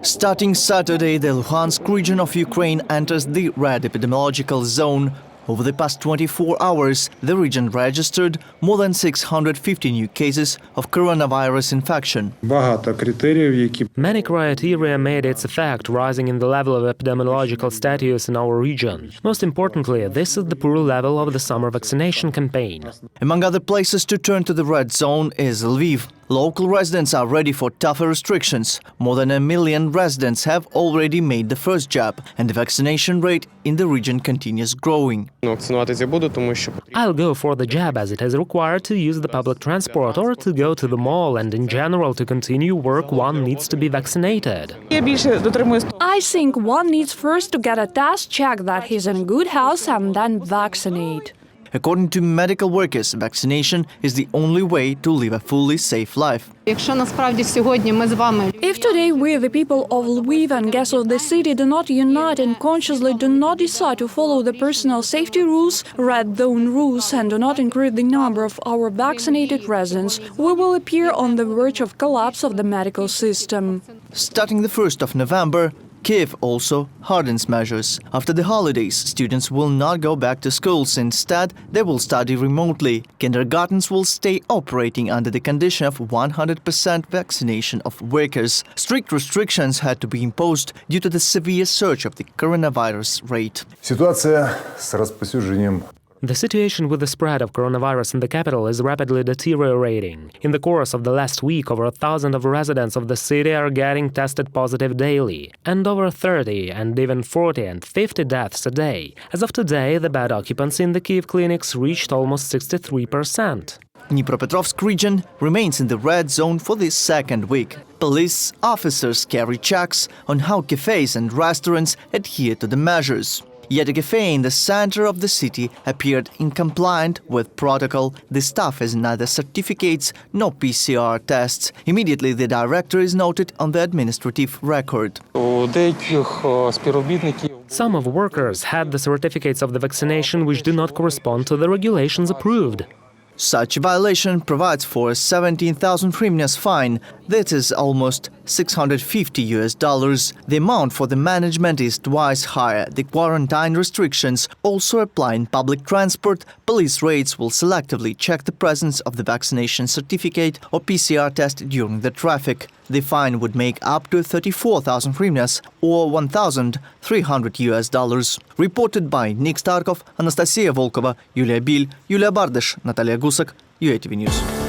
Starting Saturday, the Luhansk region of Ukraine enters the red epidemiological zone. Over the past 24 hours, the region registered more than 650 new cases of coronavirus infection. Many criteria made its effect, rising in the level of epidemiological status in our region. Most importantly, this is the poor level of the summer vaccination campaign. Among other places to turn to the red zone is Lviv. Local residents are ready for tougher restrictions. More than 1 million residents have already made the first jab, and the vaccination rate in the region continues growing. I'll go for the jab as it is required to use the public transport or to go to the mall, and in general to continue work one needs to be vaccinated. I think one needs first to get a test, check that he's in good health and then vaccinate. According to medical workers, vaccination is the only way to live a fully safe life. If today we, the people of Lviv and guests of the city, do not unite and consciously do not decide to follow the personal safety rules, red zone rules, and do not increase the number of our vaccinated residents, we will appear on the verge of collapse of the medical system. Starting the 1st of November, Kiev also hardens measures. After the holidays, students will not go back to schools. Instead, they will study remotely. Kindergartens will stay operating under the condition of 100% vaccination of workers. Strict restrictions had to be imposed due to the severe surge of the coronavirus rate. The situation with the spread of coronavirus in the capital is rapidly deteriorating. In the course of the last week, over 1,000 of residents of the city are getting tested positive daily, and over 30 and even 40 and 50 deaths a day. As of today, the bed occupancy in the Kyiv clinics reached almost 63%. Dnipropetrovsk region remains in the red zone for the second week. Police officers carry checks on how cafes and restaurants adhere to the measures. Yet a cafe in the center of the city appeared incompliant with protocol. The staff has neither certificates nor PCR tests. Immediately, the director is noted on the administrative record. Some of workers had the certificates of the vaccination which do not correspond to the regulations approved. Such a violation provides for a 17,000 hryvnias fine. That is almost $650. The amount for the management is twice higher. The quarantine restrictions also apply in public transport. Police raids will selectively check the presence of the vaccination certificate or PCR test during the traffic. The fine would make up to 34,000 hryvnias or $1,300. Reported by Nick Starkov, Anastasia Volkova, Yulia Bil, Yulia Bardish, Natalia Gusak, UATV News.